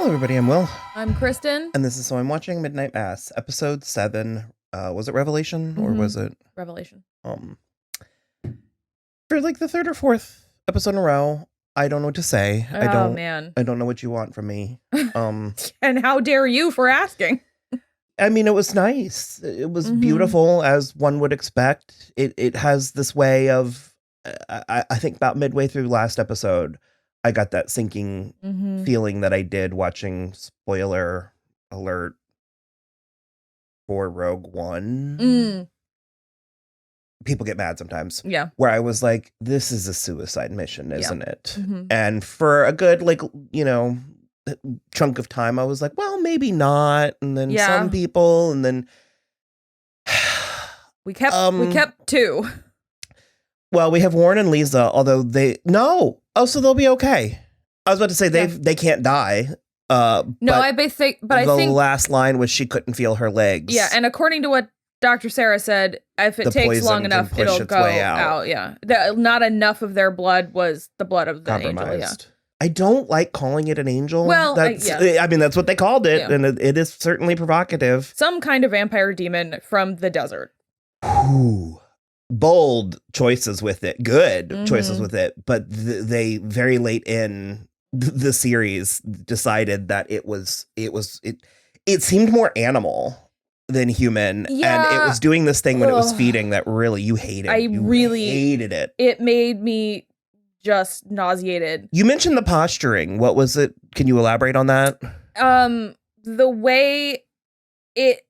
Hello, everybody. I'm Will. I'm Kristen. And this is So I'm Watching Midnight Mass, episode 7. Was it Revelation or was it Revelation? For like the third or fourth episode in a row, I don't know what to say. Man. I don't know what you want from me. And how dare you for asking? I mean, it was nice. It was beautiful, as one would expect. It has this way of, I think about midway through last episode, I got that sinking feeling that I did watching, spoiler alert, for Rogue One. People get mad sometimes. Yeah. Where I was like, this is a suicide mission, isn't it? And for a good, chunk of time, I was like, well, maybe not. And then some people, and then we kept 2. Well, we have Warren and Lisa, although so they'll be okay. I was about to say they can't die. I think the last line was she couldn't feel her legs. Yeah, and according to what Dr. Sarah said, if it takes long enough, it'll go out. Yeah, not enough of their blood was the blood of the angel. Yeah. I don't like calling it an angel. Well, that's what they called it, and it is certainly provocative. Some kind of vampire demon from the desert. Ooh. Bold choices with it, good choices with it, but they very late in the series decided that it seemed more animal than human, and it was doing this thing when it was feeding that really you hated. I really hated it. It made me just nauseated. You mentioned the posturing. What was it? Can you elaborate on that? The way it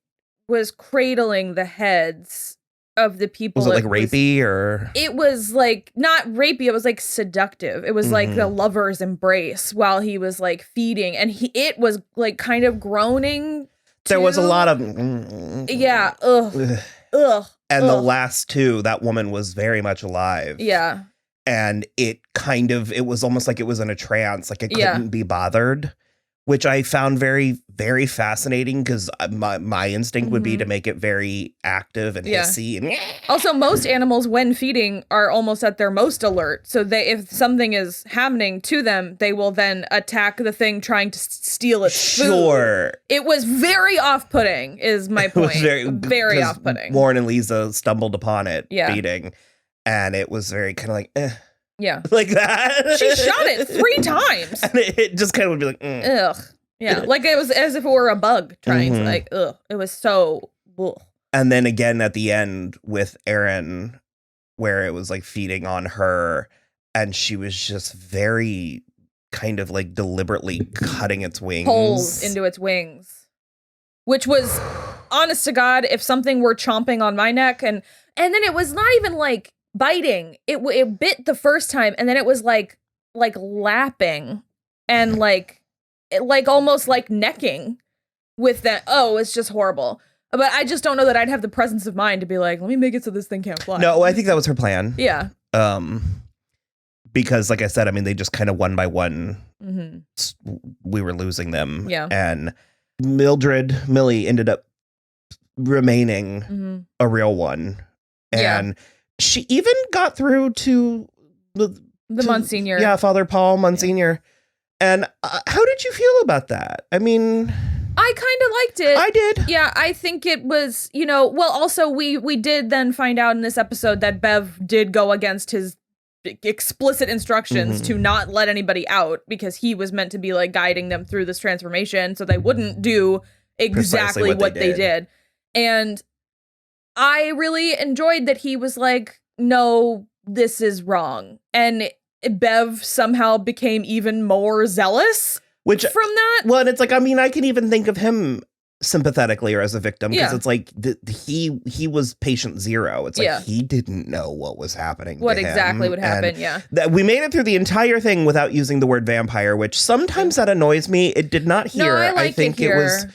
was cradling the heads of the people. Was it like rapey or? It was like not rapey. It was like seductive. It was like the lover's embrace while he was like feeding, and it was like kind of groaning. There was a lot of yeah. Ugh. And the last 2, that woman was very much alive. Yeah. And it was almost like it was in a trance, like it couldn't be bothered, which I found very, very fascinating because my instinct would be to make it very active and hissy. And also, most animals, when feeding, are almost at their most alert. So if something is happening to them, they will then attack the thing trying to steal its food. Sure. It was very off-putting, is my point. Very off-putting. Warren and Lisa stumbled upon it feeding, and it was very kind of like, yeah. Like that. She shot it 3 times. And it just kind of would be like, ugh. Yeah. Like it was as if it were a bug trying to like, ugh. It was so, ugh. And then again at the end with Erin, where it was like feeding on her, and she was just very kind of like deliberately cutting its wings. Holes into its wings. Which was, honest to God, if something were chomping on my neck, and then it was not even like biting. It bit the first time, and then it was like lapping and like almost like necking with that. Oh, it's just horrible. But I just don't know that I'd have the presence of mind to be like, let me make it so this thing can't fly. No, I think that was her plan. Yeah. Because like I said, I mean, they just kind of one by one, we were losing them. Yeah. And Millie ended up remaining a real one. And she even got through to the Monsignor. Yeah, Father Paul Monsignor. And how did you feel about that? I mean, I kind of liked it. I did. Yeah, I think it was, well, also we did then find out in this episode that Bev did go against his explicit instructions to not let anybody out because he was meant to be like guiding them through this transformation so they wouldn't do exactly what they did. And I really enjoyed that he was like, no, this is wrong. And Bev somehow became even more zealous from that. Well, and it's like, I mean, I can even think of him sympathetically or as a victim because it's like he was patient zero. It's like he didn't know what was happening. What exactly would happen, we made it through the entire thing without using the word vampire, which sometimes that annoys me. It did not here. No, I think it was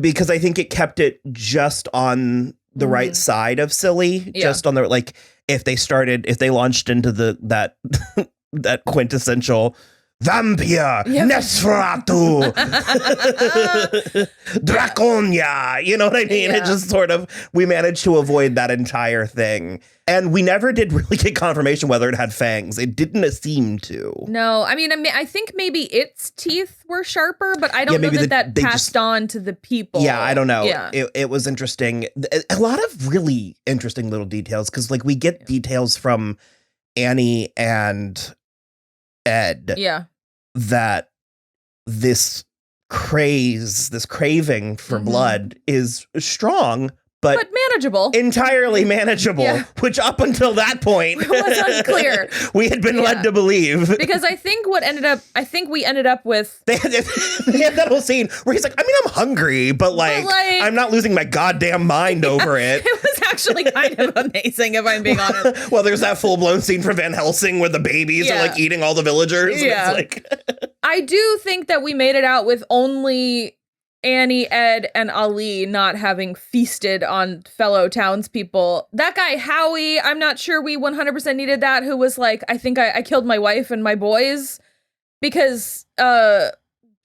because I think it kept it just on the right side of silly, just on the like if they launched into that quintessential Vampire, Nesferatu, Draconia. You know what I mean? It just sort of, we managed to avoid that entire thing. And we never did really get confirmation whether it had fangs. It didn't seem to. No, I mean, I think maybe its teeth were sharper, but I don't know that passed on to the people. Yeah, I don't know. Yeah. It was interesting. A lot of really interesting little details, because like we get details from Annie and Ed. Yeah. That this craving for blood is strong, but manageable. Entirely manageable, which up until that point was unclear. We had been led to believe. Because I think we ended up with they had that whole scene where he's like, I mean, I'm hungry, but like I'm not losing my goddamn mind over it. It was actually kind of amazing, if I'm being honest. Well, there's that full-blown scene from Van Helsing where the babies are like eating all the villagers. Yeah. And it's like I do think that we made it out with only Annie, Ed, and Ali not having feasted on fellow townspeople. That guy, Howie, I'm not sure we 100% needed that, who was like, I think I killed my wife and my boys because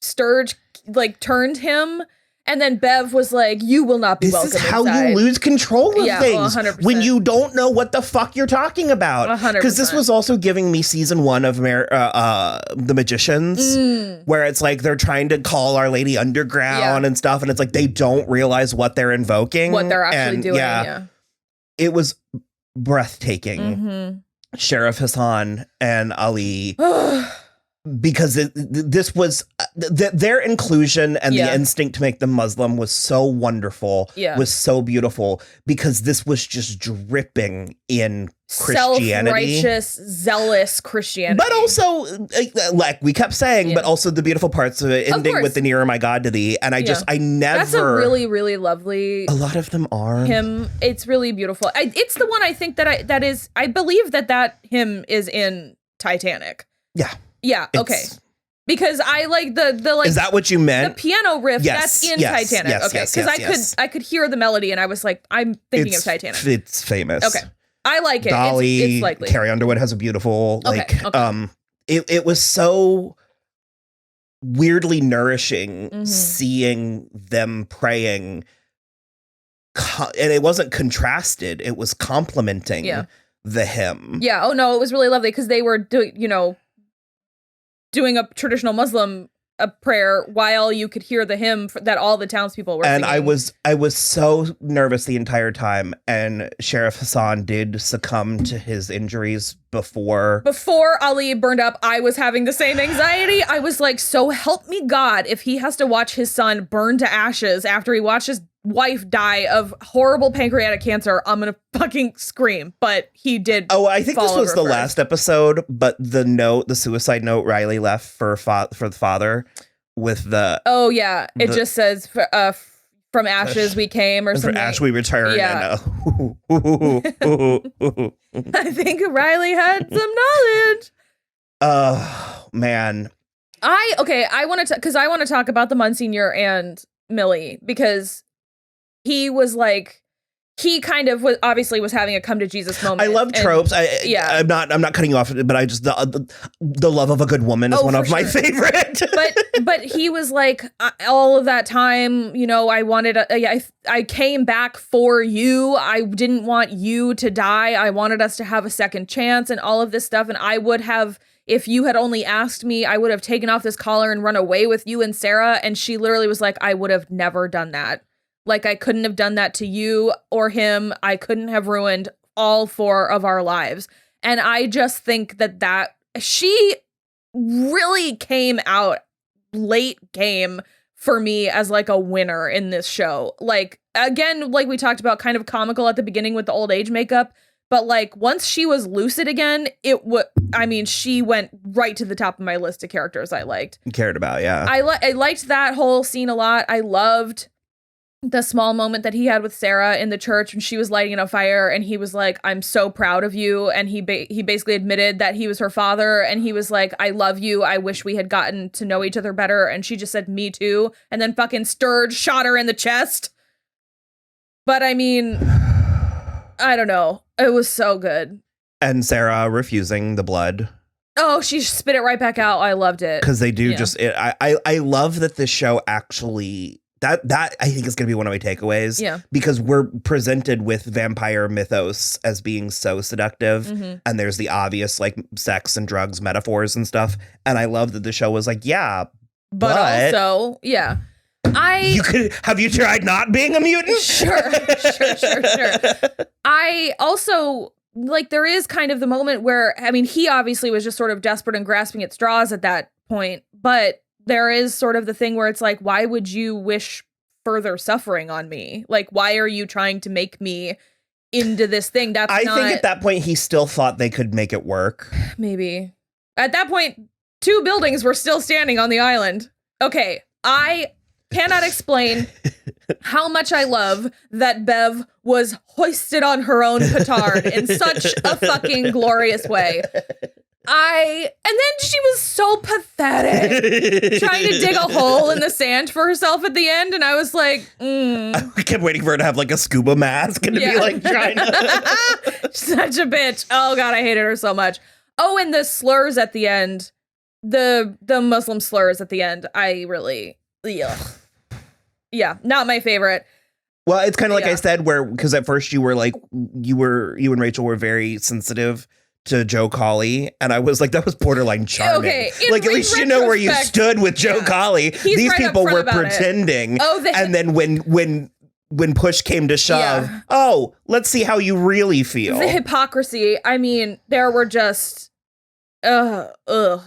Sturge like turned him. And then Bev was like, you will not be welcome inside. This is how inside. you lose control of things. 100%. When you don't know what the fuck you're talking about. 100%. Because this was also giving me season 1 of The Magicians, where it's like they're trying to call Our Lady Underground and stuff. And it's like they don't realize what they're invoking. What they're actually doing, It was breathtaking. Sheriff Hassan and Ali... because this was their inclusion and the instinct to make them Muslim was so wonderful, was so beautiful, because this was just dripping in Christianity. Self-righteous, zealous Christianity. But also, like we kept saying, but also the beautiful parts of it, ending with the nearer my God to thee. And I never... That's a really, really lovely... A lot of them are. Hymn. It's really beautiful. It's the one I think that I believe that hymn is in Titanic. Yeah. Yeah, okay. Because I like the like... Is that what you meant? The piano riff, that's in Titanic. Okay, because I could hear the melody and I was like, I'm thinking of Titanic. It's famous. Okay. I like it. Dolly, it's likely. Carrie Underwood has a beautiful, it was so weirdly nourishing seeing them praying. And it wasn't contrasted. It was complementing the hymn. Yeah. Oh, no, it was really lovely because they were doing a traditional Muslim prayer while you could hear the hymn that all the townspeople were singing. And I was so nervous the entire time, and Sheriff Hassan did succumb to his injuries before Ali burned up. I was having the same anxiety. I was like, so help me God, if he has to watch his son burn to ashes after he watched his wife die of horrible pancreatic cancer, I'm gonna fucking scream. But he did. Oh, I think this was the last episode, but the suicide note Riley left for the father with the... Oh yeah, it just says from ashes we came, or something. From ash we return. Yeah. And, I think Riley had some knowledge. Oh man. I want to talk about the Monsignor and Millie, because he was like, he kind of obviously was having a come to Jesus moment. I love tropes. I'm not cutting you off, but I just the love of a good woman is one of my favorite. but he was like, all of that time, I came back for you. I didn't want you to die. I wanted us to have a second chance and all of this stuff. And I would have, if you had only asked me, I would have taken off this collar and run away with you and Sarah. And she literally was like, I would have never done that. Like, I couldn't have done that to you or him. I couldn't have ruined all 4 of our lives. And I just think that she really came out late game for me as like a winner in this show. Like, again, like we talked about, kind of comical at the beginning with the old age makeup. But like, once she was lucid again, she went right to the top of my list of characters I liked. Cared about, yeah. I liked that whole scene a lot. I loved the small moment that he had with Sarah in the church when she was lighting it on fire, and he was like, I'm so proud of you. And he basically admitted that he was her father, and he was like, I love you. I wish we had gotten to know each other better. And she just said, me too. And then fucking Sturge shot her in the chest. But I mean, I don't know. It was so good. And Sarah refusing the blood. Oh, she spit it right back out. I loved it. Because they do I love that this show actually, that I think is going to be one of my takeaways. Yeah. Because we're presented with vampire mythos as being so seductive. And there's the obvious like sex and drugs metaphors and stuff. And I love that the show was like, yeah, but also, yeah. Have you tried not being a mutant? Sure. I also, like, there is kind of the moment where, I mean, he obviously was just sort of desperate and grasping at straws at that point, but there is sort of the thing where it's like, why would you wish further suffering on me? Like, why are you trying to make me into this thing? I think at that point, he still thought they could make it work. Maybe. At that point, 2 buildings were still standing on the island. Okay, I cannot explain how much I love that Bev was hoisted on her own petard in such a fucking glorious way. And then she was so pathetic, trying to dig a hole in the sand for herself at the end, and I was like, I kept waiting for her to have like a scuba mask and to be like trying to... Such a bitch. Oh God, I hated her so much. Oh, and the slurs at the end, the Muslim slurs at the end, I really... Ugh. Yeah, not my favorite. Well, it's kind of like I said, because at first you were like, you and Rachel were very sensitive to Joe Colley, and I was like, that was borderline charming. Okay, like at least you know where you stood with Joe Colley. These people were pretending, and then when push came to shove, let's see how you really feel. The hypocrisy. I mean, there were just, ugh.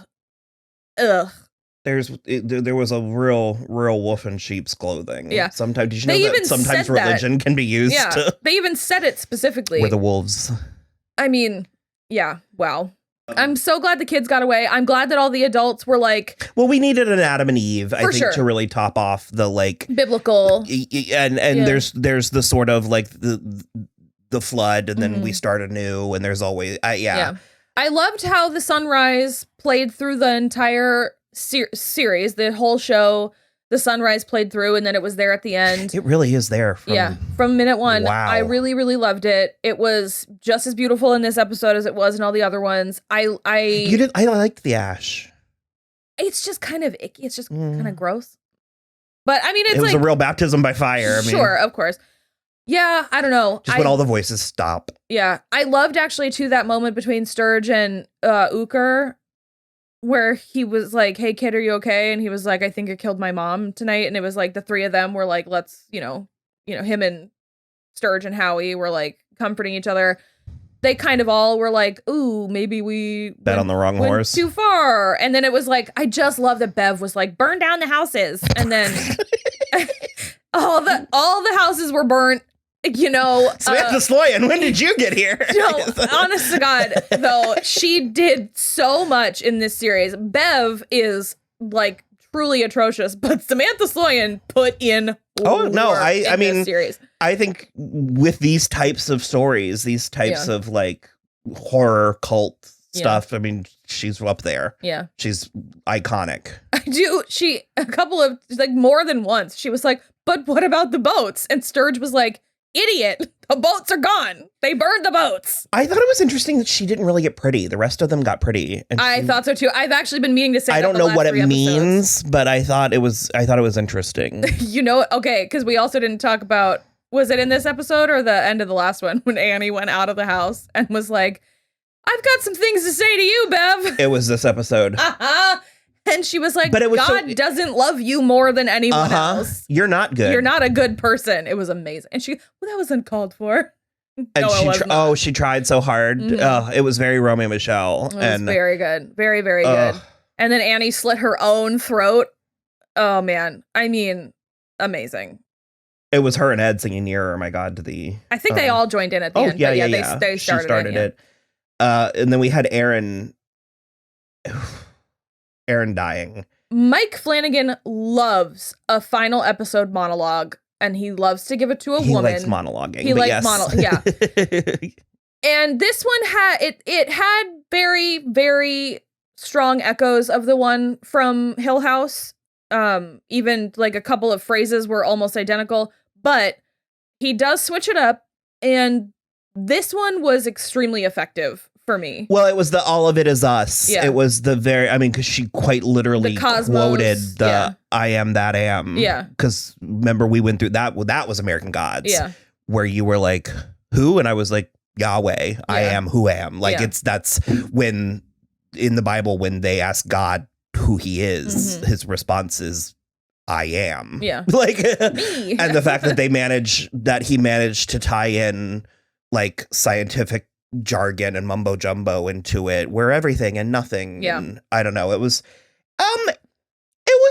There was a real wolf in sheep's clothing. Yeah. Sometimes, did you know that sometimes religion can be used to... They even said it specifically. We're the wolves. I mean, yeah, wow. I'm so glad the kids got away. I'm glad that all the adults were like... Well, we needed an Adam and Eve, I think, to really top off the, like... biblical. And there's the sort of, like, the flood, and then we start anew, and there's always... Yeah. I loved how the sunrise played through the entire... series, the whole show, the sunrise played through, and then it was there at the end. It really is there from minute one. Wow. I really, really loved it. It was just as beautiful in this episode as it was in all the other ones. I liked the ash. It's just kind of icky. It's just kind of gross. But I mean, it was a real baptism by fire. Sure, of course. Yeah, I don't know. Just when all the voices stop. Yeah, I loved actually too that moment between Sturge and Uker, where he was like, hey kid, are you okay? And he was like, I think I killed my mom tonight. And it was like the 3 of them were like, let's, him and Sturge and Howie were like comforting each other. They kind of all were like, ooh, maybe we bet on the wrong horse too far. And then it was like, I just love that Bev was like, burn down the houses. And then all the houses were burnt. Samantha Sloyan, when did you get here? No, honest to God, though, she did so much in this series. Bev is like truly atrocious, but Samantha Sloyan put in. I mean, this series. I think with these types of stories, these types of like horror cult stuff, I mean, she's up there. Yeah, she's iconic. A couple of like more than once, she was like, but what about the boats? And Sturge was like, idiot, the boats are gone. They burned the boats. I thought it was interesting that she didn't really get pretty. The rest of them got pretty. And I thought so too. I've actually been meaning to say I don't know what it means, but I thought it was interesting. Okay, because we also didn't talk about, was it in this episode or the end of the last one when Annie went out of the house and was like, I've got some things to say to you, Bev. It was this episode. And she was like, God doesn't love you more than anyone else. You're not good. You're not a good person. It was amazing. And she, that was uncalled for. And she tried so hard. Mm-hmm. It was very Romeo Michelle. It was very good. Very, very good. And then Annie slit her own throat. Oh, man. I mean, amazing. It was her and Ed singing Nearer, My God, to the... I think they all joined in at the end. Yeah. They started it. And then we had Aaron dying. Mike Flanagan loves a final episode monologue, and he loves to give it to a woman. He likes monologuing. Yeah. And this one had very, very strong echoes of the one from Hill House. Even like a couple of phrases were almost identical, but he does switch it up, and this one was extremely effective for me. Well, it was the all of it is us. Yeah. It was the because she quite literally The cosmos, quoted the yeah. I am that am. Yeah. Because remember, we went through that. Well, that was American Gods. Yeah. Where you were like, who? And I was like, Yahweh, I am who am. Like, that's when in the Bible, when they ask God who he is, his response is, I am. Yeah. Like, Me. and the fact that he managed to tie in like scientific jargon and mumbo jumbo into it, where everything and nothing. Yeah. And I don't know. It was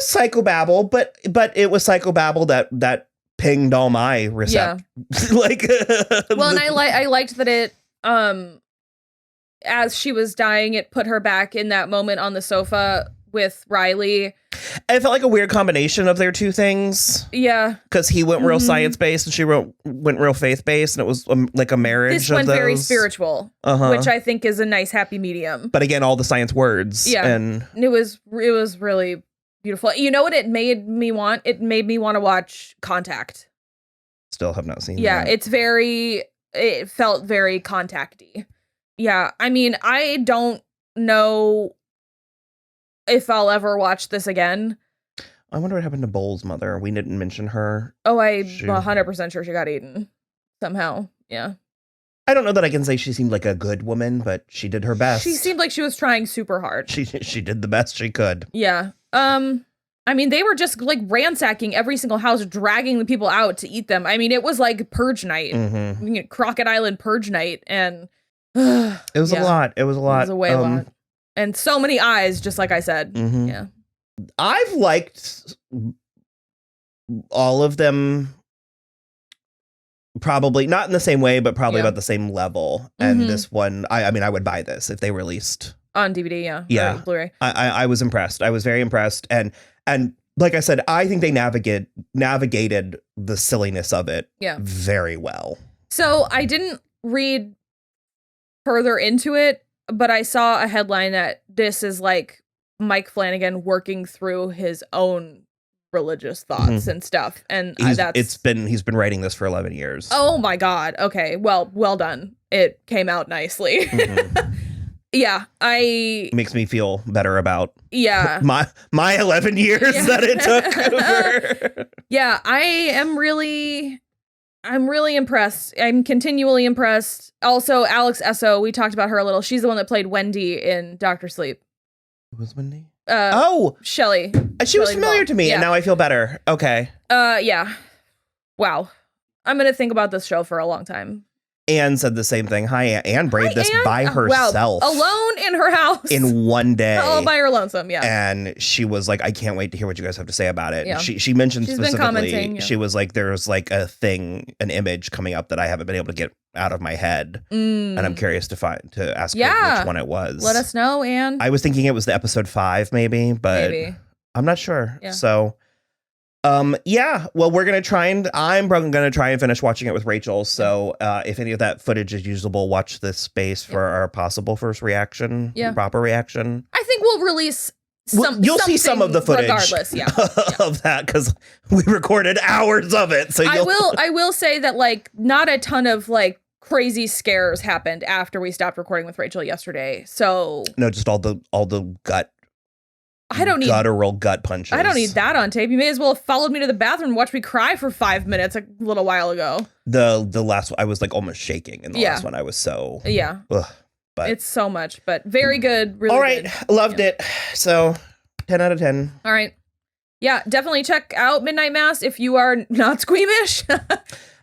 psychobabble, but it was psychobabble that pinged all my recept. Like, well, and I liked that it, as she was dying, it put her back in that moment on the sofa with Riley. It felt like a weird combination of their two things. Yeah. Because he went real science-based and she went real faith-based, and it was like a marriage this of went those. Very spiritual, which I think is a nice happy medium. But again, all the science words. Yeah. And it was really beautiful. You know what it made me want? It made me want to watch Contact. Still have not seen that. It felt very Contact-y. Yeah. I mean, I don't know if I'll ever watch this again. I wonder what happened to Bowles' mother. We didn't mention her. Oh, I'm 100% sure she got eaten somehow. Yeah. I don't know that I can say she seemed like a good woman, but she did her best. She seemed like she was trying super hard. She did the best she could. Yeah. I mean, they were just like ransacking every single house, dragging the people out to eat them. I mean, it was like purge night, Crockett Island purge night, and it was a lot. It was a lot. It was a lot. And so many eyes, just like I said. Yeah. I've liked all of them, probably not in the same way, but probably about the same level. And this one, I mean, I would buy this if they released on DVD. Yeah. Or Blu-ray. I was impressed. I was very impressed. And like I said, I think they navigated the silliness of it very well. So I didn't read further into it, but I saw a headline that this is like Mike Flanagan working through his own religious thoughts and stuff. And he's been writing this for 11 years. Oh my God. Okay. Well done. It came out nicely. Yeah. Makes me feel better about my 11 years that it took. Yeah. I'm really impressed. I'm continually impressed. Also, Alex Esso, we talked about her a little. She's the one that played Wendy in Dr. Sleep. Who was Wendy? Shelley. She was familiar to me, and now I feel better. Okay. Yeah. Wow. I'm going to think about this show for a long time. Anne said the same thing. Hi, Anne braved this by herself. Alone in her house. In one day. All by her lonesome, yeah. And she was like, I can't wait to hear what you guys have to say about it. Yeah. She mentioned She's specifically, she was like, there's like an image coming up that I haven't been able to get out of my head. And I'm curious to ask her which one it was. Let us know, Anne. I was thinking it was the episode 5 maybe, but I'm not sure. Yeah. So well, I'm going to try and finish watching it with Rachel. So if any of that footage is usable, watch this space for our possible first reaction, proper reaction. I think we'll release you'll see some of the footage regardless, of that, because we recorded hours of it. So I will say that like not a ton of like crazy scares happened after we stopped recording with Rachel yesterday. So no, just all the gut. I don't need guttural gut punches. I don't need that on tape. You may as well have followed me to the bathroom and watched me cry for 5 minutes a little while ago. The last one, I was like almost shaking in the last one. I was so but it's so much, but very good. Really all right, good. Loved it. So 10 out of 10. All right. Yeah, definitely check out Midnight Mass if you are not squeamish.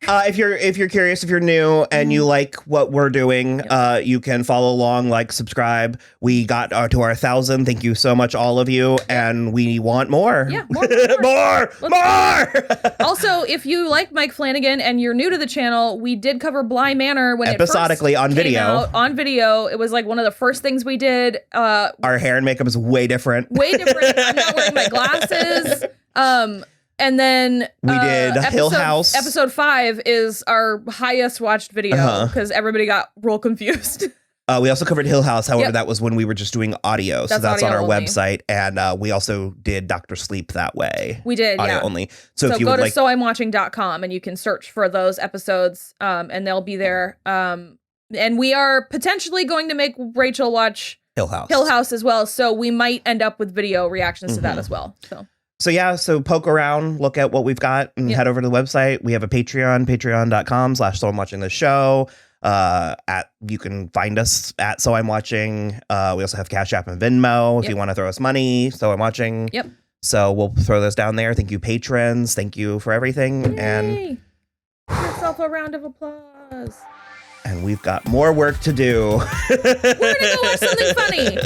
If you're curious, if you're new and you like what we're doing, you can follow along, like, subscribe. We got to our 1,000. Thank you so much, all of you, and we want more. Yeah, more. Also, if you like Mike Flanagan and you're new to the channel, we did cover Bly Manor when episodically it first on video. On video, it was like one of the first things we did. Our hair and makeup is way different. I'm not wearing my glasses. And then we did Hill House. Episode 5 is our highest watched video because everybody got real confused. We also covered Hill House. However, that was when we were just doing audio. So that's on our only. website. And we also did Dr. Sleep that way. We did, audio only. So if you go would to like soimwatching.com and you can search for those episodes and they'll be there. And we are potentially going to make Rachel watch Hill House. Hill House as well. So we might end up with video reactions to that as well. So poke around, look at what we've got, and head over to the website. We have a Patreon, patreon.com/soimwatching you can find us at So I'm Watching. We also have Cashapp and Venmo if you want to throw us money. So I'm Watching. Yep. So we'll throw those down there. Thank you, patrons. Thank you for everything. Yay. And give yourself a round of applause. And we've got more work to do. We're gonna go watch something funny.